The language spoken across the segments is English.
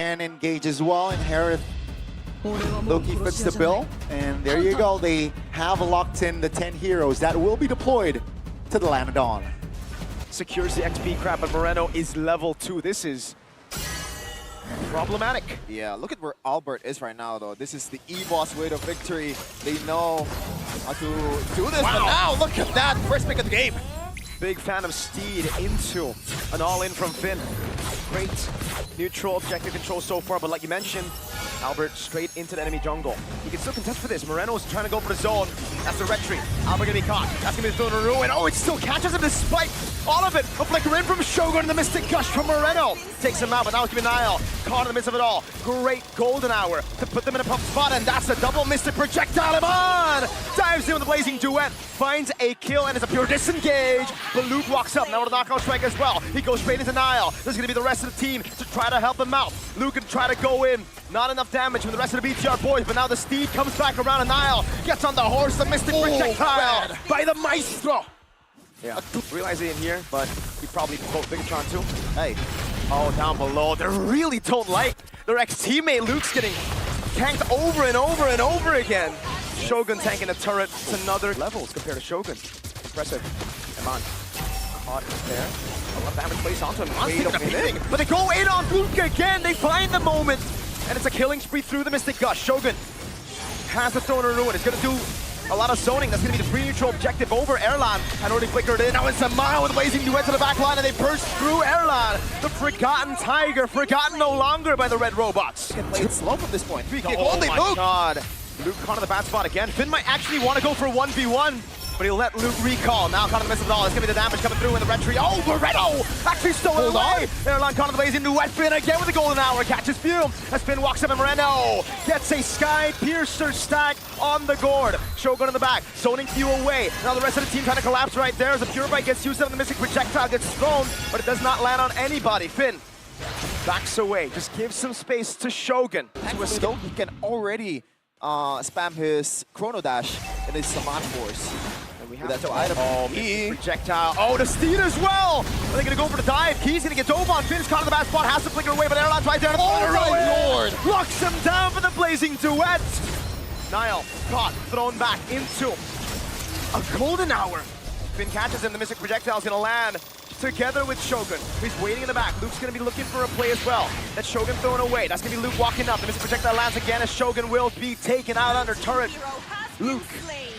can engage as well. And Harith Loki fits the bill. And there you go. They have locked in the 10 heroes that will be deployed to the Land of Dawn. Secures the XP crap, but Moreno is level 2. This is problematic. Yeah, look at where Albert is right now, though. This is the EVOS way to victory. They know how to do this, but now look at that. First pick of the game. Big fan of Steed into an all-in from Finn. Great neutral objective control so far, but like you mentioned, Albert straight into the enemy jungle. He can still contest for this. Moreno's trying to go for the zone. That's the retreat. Albert gonna be caught. That's gonna be thrown in a ruin. Oh, it still catches him despite all of it. A flicker in from Shogun and the Mystic Gush from Moreno. Takes him out, but now it's gonna be Niall. Caught in the midst of it all. Great golden hour to put them in a pump spot, and that's a double Mystic Projectile. Him on! Dives in with a blazing duet. Finds a kill, and it's a pure disengage. But Luke walks up, now with a knockout strike as well. He goes straight into Niall. This is gonna be the rest of the team to try to help him out. Luke can try to go in. Not enough damage from the rest of the BTR boys, but now the Steed comes back around, and Niall gets on the horse, the Mystic Projectile by the Maestro. Yeah, realize it in here, but he probably both BIGETRON too. Hey, oh, down below. They really don't like their ex-teammate Luke's getting tanked over and over and over again. Shogun tanking a turret to another levels compared to Shogun. Impressive. Come on. Caught there. A lot of damage placed onto him. Taking a beating, but they go in on Luke again. They find the moment, and it's a killing spree through the Mystic Gush. Shogun has the Thrown in Ruin. It's going to do a lot of zoning. That's going to be the free neutral objective over Erlan. And already flickered in. Now it's a mile with blazing duet to the back line, and they burst through Erlan. The forgotten Tiger, forgotten no longer by the red robots. Can play it slow from this point. Oh my god. Luke caught in the bad spot again. Finn might actually want to go for 1v1, but he'll let Luke recall. Now caught in the midst of it all. It's going to be the damage coming through in the retreat. Oh, Moreno actually stolen away. Erlan caught in the blazing duet. Finn again with the golden hour. Catches Fume as Finn walks up, and Moreno gets a Sky Piercer stack on the gourd. Shogun in the back, zoning Few away. Now the rest of the team trying to collapse right there as the Pure Bite gets used up and the Mystic Projectile gets thrown, but it does not land on anybody. Finn backs away, just gives some space to Shogun. Actually, though, he can already spam his Chrono Dash in his Saman Force. And we have That's to item. Projectile. Oh, the Steed as well. Are they going to go for the dive? Key's going to get dove on. Finn's caught in the bad spot, has to flicker away, but Erlan's right there. Oh my lord! Locks him down for the blazing duet. Niall caught, thrown back into a golden hour. Finn catches him. The Mystic Projectile is going to land together with Shogun. He's waiting in the back. Luke's going to be looking for a play as well. That's Shogun thrown away. That's going to be Luke walking up. The Mystic Projectile lands again as Shogun will be taken out under turret. Luke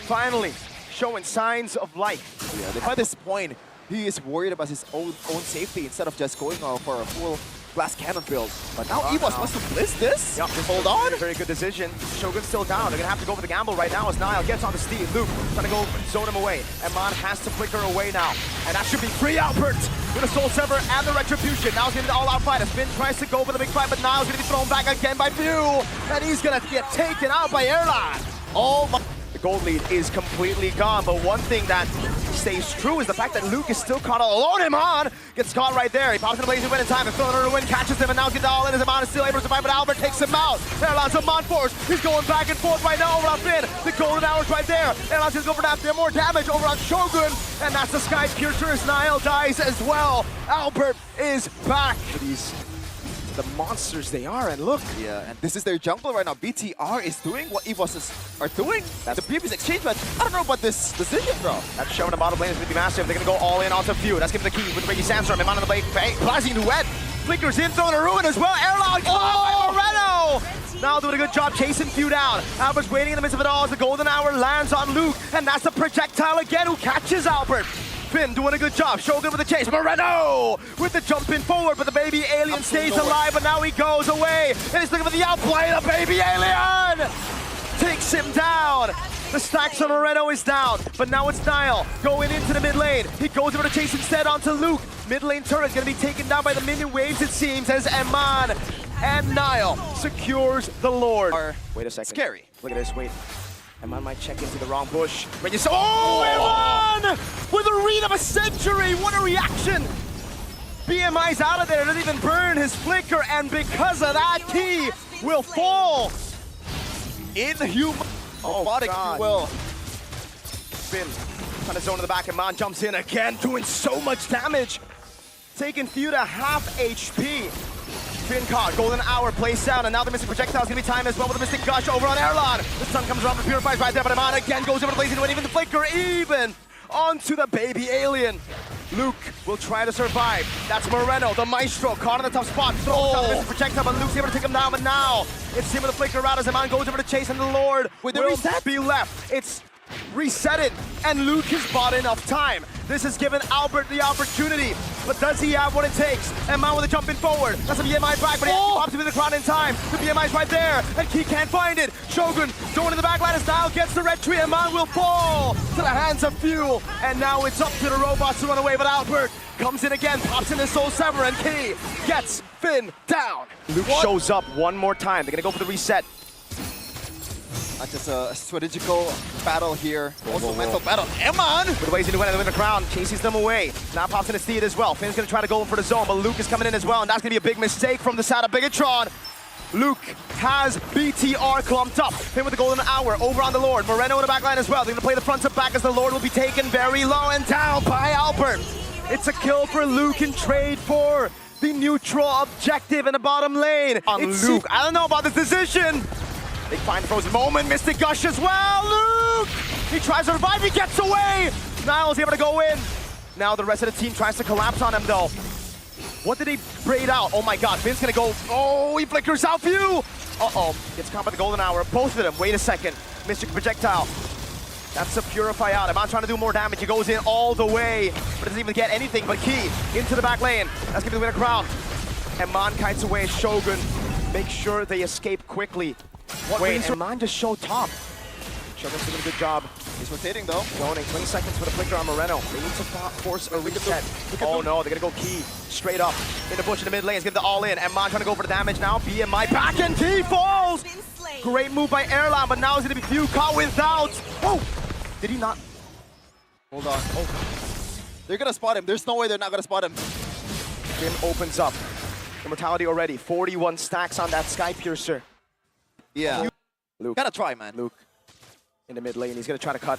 finally showing signs of life. Yeah, by this point, he is worried about his own safety instead of just going for a full glass cannon build. But now EVOS wants to blitz this. Yep, just hold on. Very good decision. Shogun's still down. They're going to have to go for the gamble right now as Niall gets on the Steed. Luke trying to go zone him away. Eman has to flicker away now. And that should be free Albert with a Soul Sever and the Retribution. Now it's going to be the all-out fight as Finn tries to go for the big fight, but Niall's going to be thrown back again by Few. And he's going to get taken out by Erlan. Oh my. The gold lead is completely gone, but one thing that stays true is the fact that Luke is still caught all alone. Eman gets caught right there. He pops in the blazing wind in time and throwing her to win, catches him, and now he's getting all in as Eman is still able to survive, but Albert takes him out. Erlan's Eman force. He's going back and forth right now over on Finn. The golden hour's right there. Erlan's going to go for that. More damage over on Shogun, and that's the Sky Piercer as Niall dies as well. Albert is back. These the monsters they are, and look. Yeah, and this is their jungle right now. BTR is doing what EVOS are doing. That's the previous exchange, but I don't know about this decision, bro. That's showing the bottom lane is going to be massive. They're going to go all in onto Few. That's giving the key with Reggie Sandstorm. Eman on the blade. Blazing duet. Flickers in, throwing a ruin as well. Erlan caught by Moreno. Now doing a good job chasing Few down. Albert's waiting in the midst of it all as the golden hour lands on Luke, and that's the projectile again who catches Albert. Finn doing a good job. Shogun with the chase. Moreno with the jump in forward, but the baby alien stays alive, but now he goes away. And he's looking for the outplay. The baby alien takes him down. The stacks on Moreno is down, but now it's Niall going into the mid lane. He goes over to chase instead onto Luke. Mid lane turret going to be taken down by the minion waves, it seems, as Eman and Niall secures the Lord. Wait a second. Scary. Look at this. Wait. Eman might check into the wrong bush. When you saw, oh, Eman with a read of a century. What a reaction. BMI's out of there. Doesn't even burn his flicker, and because of that, key will fall. Inhuman. Oh, God. If you will. Finn trying to zone in the back, and Man jumps in again, doing so much damage. Taking Few to half HP. Finn caught, golden hour, placed down, and now the Mystic Projectile is going to be timed as well with the Mystic Gush over on Erlan. The sun comes around, the Purifies right there, but Iman again goes over to Blazing, and even the Flicker, even onto the baby alien. Luke will try to survive. That's Moreno, the Maestro, caught in the tough spot. Throws down the Mystic Projectile, but Luke's able to take him down, but now it's him with the Flicker out as Iman goes over to chase, and the Lord will be left. It's reset, and Luke has bought enough time. This has given Albert the opportunity, but does he have what it takes? Iman with a jump in forward. That's a BMI back, but he pops into the crowd in time. The BMI's right there, and Key can't find it. Shogun going in the back line as Dial gets the red tree. Iman will fall to the hands of Fuel, and now it's up to the robots to run away, but Albert comes in again, pops in his Soul Sever, and Key gets Finn down. Luke shows up one more time. They're gonna go for the reset. Not just a strategical battle here, also mental battle. Eman! With the ways into win the crown, chases them away. Now pops in his steed as well. Finn's gonna try to go for the zone, but Luke is coming in as well, and that's gonna be a big mistake from the side of BIGETRON. Luke has BTR clumped up. Finn with the golden hour over on the Lord. Moreno in the back line as well. They're gonna play the front to back as the Lord will be taken very low and down by Albert. It's a kill for Luke in trade for the neutral objective in the bottom lane. On Luke, I don't know about this decision. They find frozen moment, Mystic Gush as well, Luke! He tries to revive, he gets away! Niall's able to go in. Now the rest of the team tries to collapse on him though. What did he braid out? Oh my god, Finn's gonna go, oh, he flickers out View! Uh-oh, gets caught by the golden hour, both of them, wait a second. Mystic Projectile, that's a Purify out. Iman trying to do more damage, he goes in all the way, but doesn't even get anything but Key into the back lane. That's gonna be the winner crown. Iman kites away Shogun, make sure they escape quickly. Wait, Iman just showed top. Shogun's doing a good job. He's rotating though. Zoning, 20 seconds for the flicker on Moreno. They need to force a reset. Oh no, they're gonna go Key straight up in the bush in the mid lane. He's getting the all in. Iman trying to go for the damage now. BMI back and Key falls! Great move by Erlan, but now it's gonna be Few caught without. Oh! Did he not? Hold on. Oh. They're gonna spot him. There's no way they're not gonna spot him. Finn opens up. Immortality already. 41 stacks on that Sky Piercer. Yeah. Luke. Gotta try, man. Luke in the mid lane. He's gonna try to cut.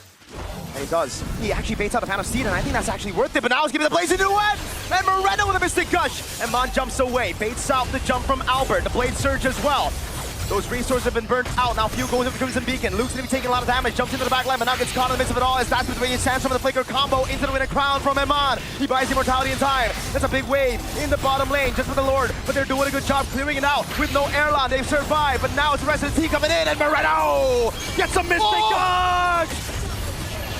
And he does. He actually baits out the Fan of Steed, and I think that's actually worth it. But now he's giving the Blazing Duet! And Moreno with a Mystic Gush! And Mon jumps away. Baits out the jump from Albert. The Blade Surge as well. Those resources have been burnt out. Now Few goes into Crimson Beacon. Luke's gonna be taking a lot of damage. Jumps into the back line, but now gets caught in the midst of it all as that's between Sandstorm and the Flicker combo into the winning crown from Iman. He buys immortality in time. That's a big wave in the bottom lane just for the Lord, but they're doing a good job clearing it out with no Erlan. They've survived, but now it's the rest of the team coming in, and Moreno gets a Mystic Gush!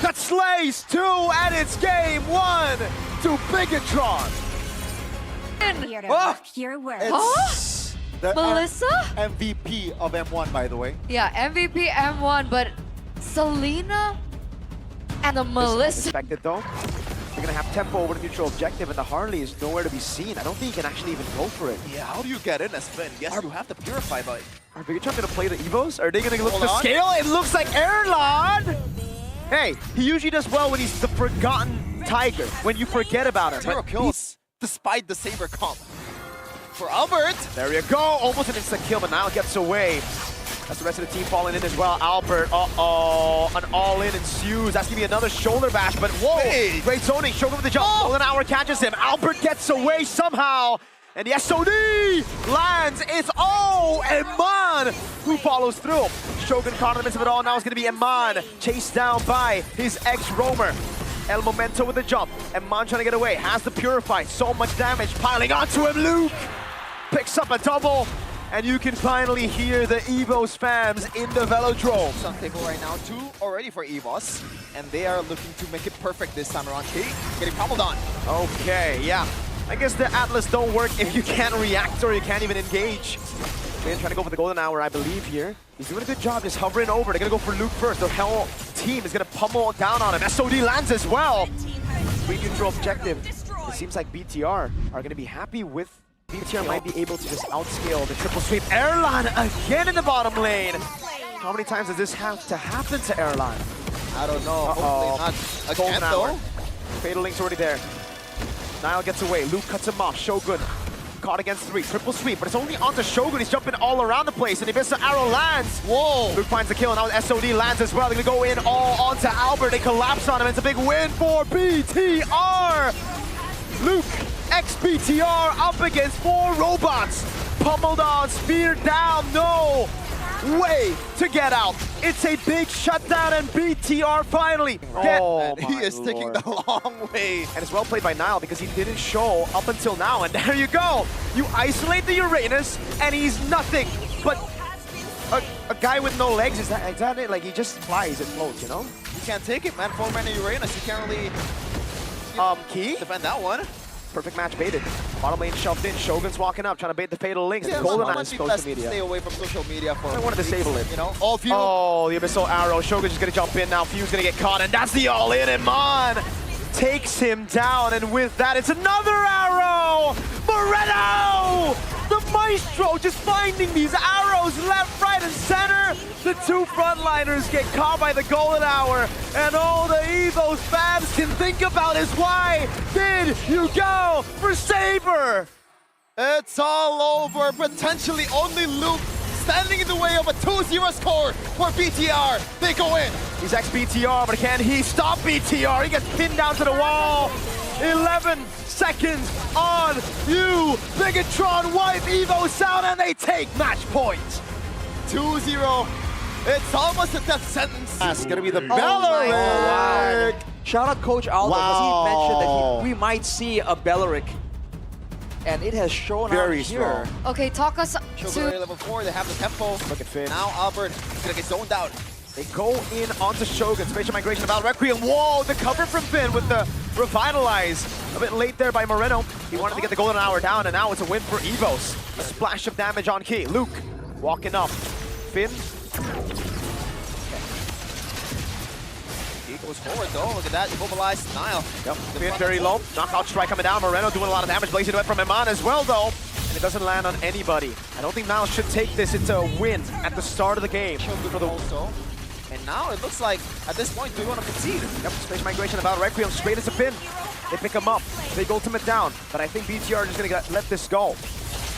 That slays 2, and it's game 1 to BIGETRON. Pure work. It's the Melissa? MVP of M1, by the way. Yeah, MVP M1, but Selena and the Melissa. Expected though. They're gonna have tempo over the neutral objective, and the Harley is nowhere to be seen. I don't think he can actually even go for it. Yeah, how do you get in as Finn? Yes, you have to Purify, but... Are BIGETRON gonna play the EVOS? Are they gonna look Hold to on. scale? It looks like Erlan! Hey, he usually does well when he's the forgotten tiger, when you forget about him. 0 kills, despite the Saber comp. For Albert! There you go, almost an instant kill, but now gets away. That's the rest of the team falling in as well. Albert, uh-oh, an all-in ensues. That's gonna be another shoulder bash, but whoa! Hey. Great zoning, Shogun with the jump. Golden hour catches him. Albert gets away somehow, and the SOD lands. It's Iman who follows through. Shogun caught in the midst of it all. Now it's gonna be Iman chased down by his ex-roamer. El Momento with the jump. Iman trying to get away. Has the Purify. So much damage piling onto him. Luke picks up a double. And you can finally hear the EVOS fans in the Velodrome. Some table right now, 2 already for EVOS. And they are looking to make it perfect this time around. Key getting pummeled on. Okay, yeah. I guess the Atlas don't work if you can't react or you can't even engage. Man trying to go for the golden hour, I believe, here. He's doing a good job just hovering over. They're gonna go for Luke first. The Hell team is gonna pummel down on him. SOD lands as well. Free neutral objective. It seems like BTR are gonna be happy with BTR might be able to just outscale the triple sweep. Erlan again in the bottom lane. How many times does this have to happen to Erlan? I don't know. Hopefully not again, though. Fatal Link's already there. Niall gets away. Luke cuts him off. Shogun caught against 3. Triple sweep, but it's only onto Shogun. He's jumping all around the place, and Abyssal Arrow lands. Whoa! Luke finds the kill, and now SOD lands as well. They're gonna go in all onto Albert. They collapse on him. It's a big win for BTR. Luke, ex-BTR, up against 4 robots. pummeled on, spear down, no way to get out. It's a big shutdown and BTR finally get. And he is taking the long way. And it's well played by Nile because he didn't show up until now. And there you go. You isolate the Uranus and he's nothing but a guy with no legs. Is that it? Like he just flies and floats, you know? You can't take it, man. 4-mana Uranus. You can't really Key. defend that one. Perfect match baited. Bottom lane shoved in. Shogun's walking up, trying to bait the fatal links. Yeah, Golden man, on social best media. stay away from social media for. I want to disable it. You know, all view. Oh, the Abyssal Arrow. Shogun's just gonna jump in now. Few's gonna get caught, and that's the all-in, and Mon takes him down, and with that, it's another arrow! Moreno! The Maestro just finding these arrows left, right, and center. The two frontliners get caught by the golden hour, and all the EVOS fans can think about is why did you go for Saber? It's all over. Potentially only Luke standing in the way of a 2-0 score for BTR. They go in. He's ex-BTR, but can he stop BTR? He gets pinned down to the wall. 11 seconds on you. BIGETRON wipe EVOS out, and they take match point. 2-0. It's almost a death sentence. That's gonna be the my Belleric. God. Shout out Coach Aldo, because Wow. he mentioned that we might see a Belleric. And it has shown Very out here. strong. Okay, talk us Shogun to... Ray level 4, they have the tempo. Look at Finn. Now Albert is gonna get zoned out. They go in onto Shogun. Spatial migration about Requiem. Whoa, the cover from Finn with the revitalize. A bit late there by Moreno. He wanted to get the golden hour down, and now it's a win for EVOS. A splash of damage on Key. Luke walking up. Finn. He goes forward though. Look at that. Immobilized Nile. Yep. Finn very low. Knockout strike coming down. Moreno doing a lot of damage. Blazing duet from Iman as well, though. And it doesn't land on anybody. I don't think Nile should take this. It's a win at the start of the game. For the Also. And now it looks like, at this point, do we want to concede? Yep, space migration about Requiem straight as a Finn. They pick him up, big ultimate down, but I think BTR is just gonna let this go.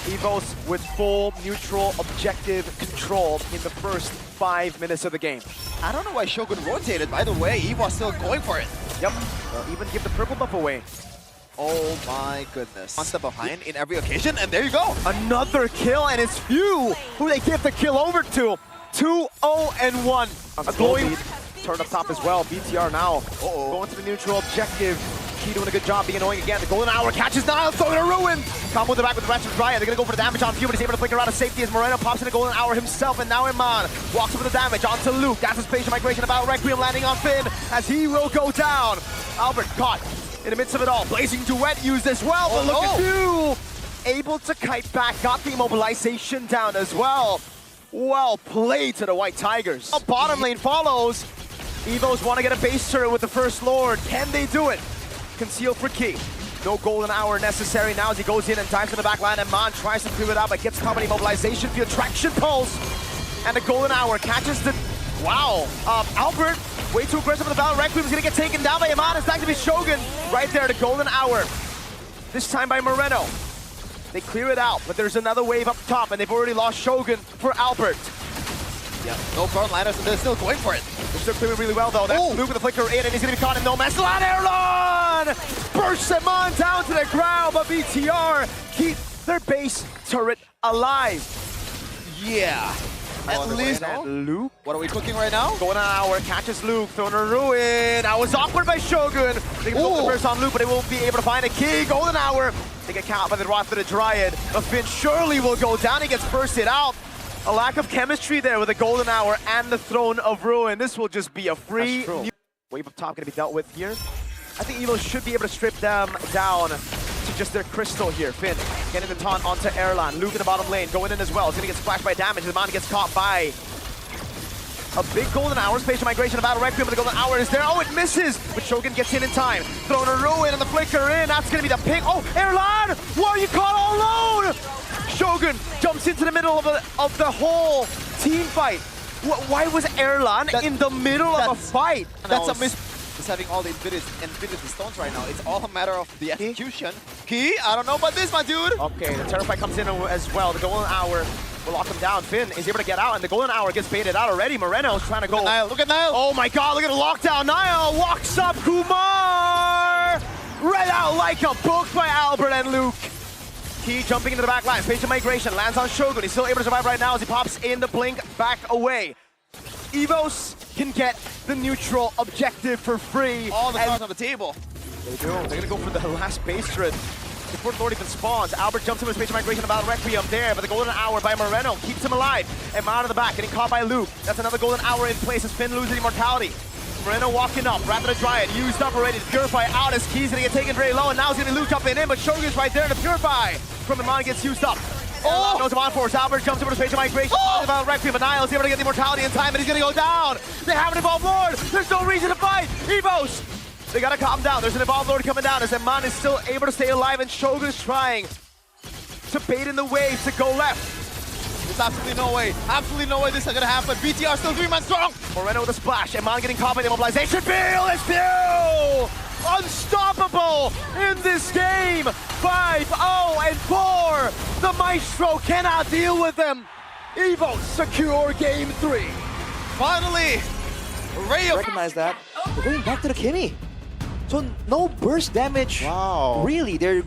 EVOS with full neutral objective control in the first 5 minutes of the game. I don't know why Shogun rotated. By the way, EVOS still going for it. Yep, they'll even give the purple buff away. Oh my goodness. One step behind in every occasion, and there you go. Another kill, and it's Few who they give the kill over to. 2-0-1. A glowing turn up top as well. BTR now going to the neutral objective. Key doing a good job being annoying again. The golden hour catches Nile, throwing a ruin. Combo in the back with the Ratchet Riot. They're gonna go for the damage on Few, but he's able to flicker out of safety as Moreno pops in the golden hour himself, and now Iman walks over the damage onto Luke. That's a spatial migration about Requiem landing on Finn as he will go down. Albert caught in the midst of it all. Blazing duet used as well, but look at Few. Able to kite back, got the immobilization down as well. Well played to the White Tigers. Bottom lane follows. EVOS want to get a base turret with the First Lord. Can they do it? Conceal for Key. No golden hour necessary now as he goes in and dives in the back line, and Man tries to clear it out, but gets caught by the immobilization via traction pulse. And the golden hour catches the... Wow. Albert, way too aggressive with the battle. Requiem is going to get taken down by Iman. It's back to be Shogun. Right there, the golden hour. This time by Moreno. They clear it out, but there's another wave up top, and they've already lost Shogun for Albert. Yeah, no frontliners, and they're still going for it. They're still clearing really well, though. That's Luke with the flicker in, and he's going to be caught in no man's land. Erlon bursts him on down to the ground, but BTR keep their base turret alive. Yeah. At least, Luke. what are we cooking right now? Golden hour catches Luke, throwing a ruin. That was awkward by Shogun. They can go the burst on Luke, but they won't be able to find a key. Golden hour. They get caught by the Wrath of the Dryad. But Finn surely will go down. He gets bursted out. A lack of chemistry there with the golden hour and the Throne of Ruin. This will just be a free wave up top going to be dealt with here. I think EVOS should be able to strip them down to just their crystal here. Finn getting the taunt onto Erlan. Luke in the bottom lane going in as well. It's going to get splashed by damage. The man gets caught by a big golden hour. Spatial migration of Battle Requiem, but the golden hour is there. Oh, it misses, but Shogun gets in time. Throwing a ruin and the flicker in. That's going to be the pick. Oh, Erlan! Why are you caught all alone? Shogun jumps into the middle of the whole team fight. Why was Erlan in the middle of a fight? That's a miss. He's having all the Infinity Stones right now. It's all a matter of the execution. Key? I don't know about this, my dude. Okay, the Terrify comes in as well. The golden hour will lock him down. Finn is able to get out, and the golden hour gets baited out already. Moreno's trying to go. Look at Nile. Look at Nile. Oh my god, look at the lockdown. Nile walks up. Kumar! Read out like a book by Albert and Luke. Key jumping into the back line. Phase of migration. Lands on Shogun. He's still able to survive right now as he pops in the blink back away. EVOS can get the neutral objective for free. All the cards on the table. They do. They're gonna go for the last base turret before the Lord even spawns. Albert jumps in with Space Migration about Requiem there, but the golden hour by Moreno keeps him alive. And out of the back, getting caught by Luke. That's another golden hour in place as Finn loses immortality. Moreno walking up, Rapid the Dryad, used up already to Purify out. His Key's gonna get taken very low, and now it's gonna be Luke jumping in, but Shogun's right there to Purify. From the Mon gets used up. Oh! Knows him on force. Albert jumps over to Space Migration. Oh! About Requiem, but Niall's able to get the immortality in time, and he's gonna go down. They have an Evolved Lord. There's no reason to fight. EVOS! They gotta calm down. There's an Evolved Lord coming down as Eman is still able to stay alive, and Shogun's trying to bait in the waves to go left. There's absolutely no way this is gonna happen. BTR still 3 man strong. Moreno with a splash. Eman getting caught by the immobilization. Feel is few! Unstoppable in this game. 5-0-4. The Maestro cannot deal with them. EVOS secure game 3. Finally, Ray of Recognize that. We're going back to the Kimmy. So no burst damage. Wow. Really, they're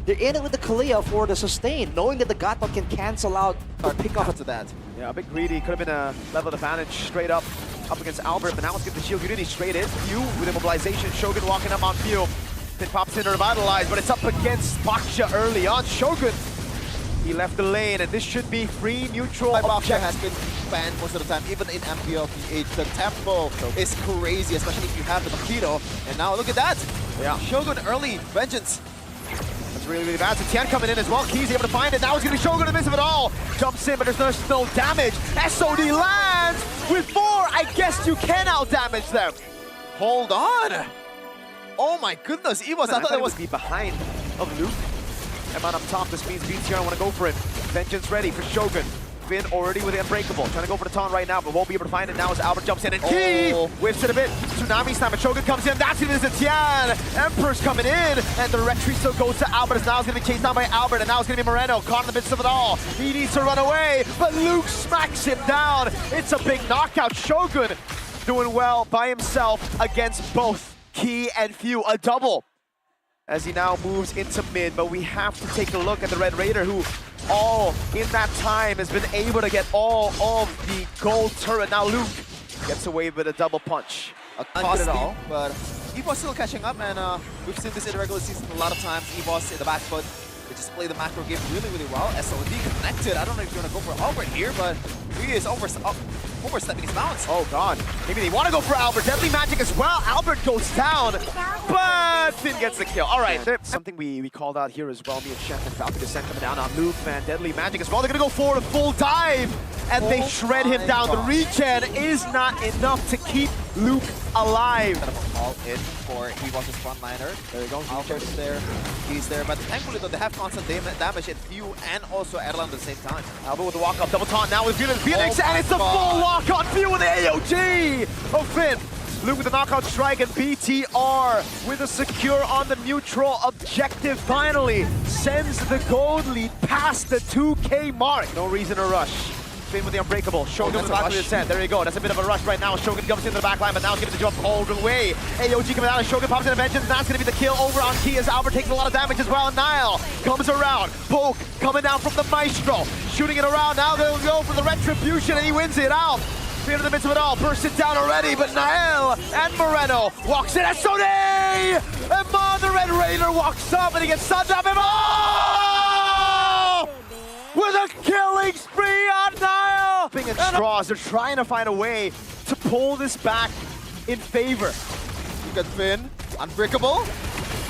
in it with the Kalia for the sustain, knowing that the Gato can cancel out or pick off to that. Yeah, a bit greedy. Could have been a level advantage straight up against Albert, but now let's get the shield unity straight in. Few with immobilization. Shogun walking up on Few. Then pops in to revitalize, but it's up against Baksha early on. Shogun, he left the lane, and this should be free neutral. Baksha has been banned most of the time, even in MPL PH. The tempo is crazy, especially if you have the Makito. And now look at that. Yeah. Shogun early vengeance. That's really, really bad. So Tian coming in as well. Key's able to find it. Now it's going to be Shogun in the midst of it all. Jumps in, but there's no damage. SOD lands with 4. I guess you can out-damage them. Hold on. Oh my goodness, EVOS, I thought it was be behind of Luke. Eman up top. This means BTR want to go for it. Vengeance ready for Shogun. Finn already with the Unbreakable. Trying to go for the taunt right now, but won't be able to find it now as Albert jumps in. And Key whips it a bit. Tsunami slam, but Shogun comes in. That's it, is Tian. Emperor's coming in, and the retreat still goes to Albert. Now it's going to be chased down by Albert, and now it's going to be Moreno caught in the midst of it all. He needs to run away, but Luke smacks him down. It's a big knockout. Shogun doing well by himself against both Key and Few. A double as he now moves into mid, but we have to take a look at the Red Raider, who all in that time has been able to get all of the gold turret. Now Luke gets away with a double punch. Cost all, but EVOS still catching up, and we've seen this in the regular season a lot of times. EVOS in the back foot, they just play the macro game really, really well. SOD connected. I don't know if you're gonna go for Albert here, but he is overstepping his bounds. Oh god, maybe they want to go for Albert. Deadly magic as well. Albert goes down, but Finn gets the kill. All right, something we called out here as well. Me and Chef and Falcon Descent coming down on Luke, man. Deadly magic as well. They're gonna go for a full dive, and they shred him down. The regen is not enough to keep Luke alive. Kind of all in for EVOS' frontliner. There you go. Albert's there. He's there, but thankfully though they have constant damage at Few and also Erlan at the same time. Albert with the walk up, double taunt now with Phoenix, and it's a full walk on Few with the AOG of Finn. Luke with the knockout strike, and BTR with a secure on the neutral objective finally sends the gold lead past the 2K mark. No reason to rush. Finn with the Unbreakable. Shogun with the back of the descent. There you go. That's a bit of a rush right now. Shogun jumps into the back line, but now he's going to jump all the way. AOG coming out, and Shogun pops in a vengeance. That's going to be the kill over on Key as Albert takes a lot of damage as well. Niall comes around. Poke coming down from the Maestro. Shooting it around. Now they'll go for the Retribution, and he wins it out. Fear in the midst of it all. Burst it down already, but Niall and Moreno walks in. SOD! Eman, the Red Raider, walks up, and he gets sunned up. With a killing spree on Niall! And straws, they're trying to find a way to pull this back in favor. Look at Finn, unbreakable.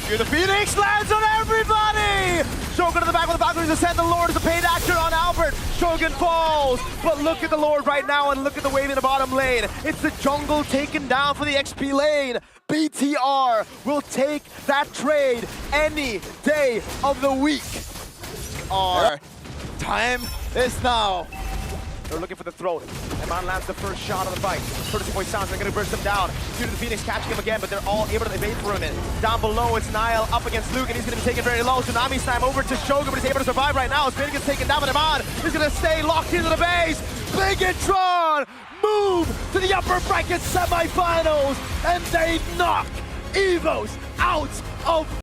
Here the Phoenix lands on everybody! Shogun in the back with the Valkyries Ascend. The Lord is a paid actor on Albert. Shogun falls, but look at the Lord right now, and look at the wave in the bottom lane. It's the jungle taken down for the XP lane. BTR will take that trade any day of the week. Our time is now. They're looking for the throat. Eman lands the first shot of the fight. 32-point sounds, they're going to burst him down. Due to the Phoenix catching him again, but they're all able to evade for a minute. Down below, it's Niall up against Luke, and he's going to be taken very low. Tsunami slam over to Shogun, but he's able to survive right now. As Finn gets taken down, but Eman is going to stay locked into the base. BIGETRON move to the upper bracket semifinals, and they knock EVOS out of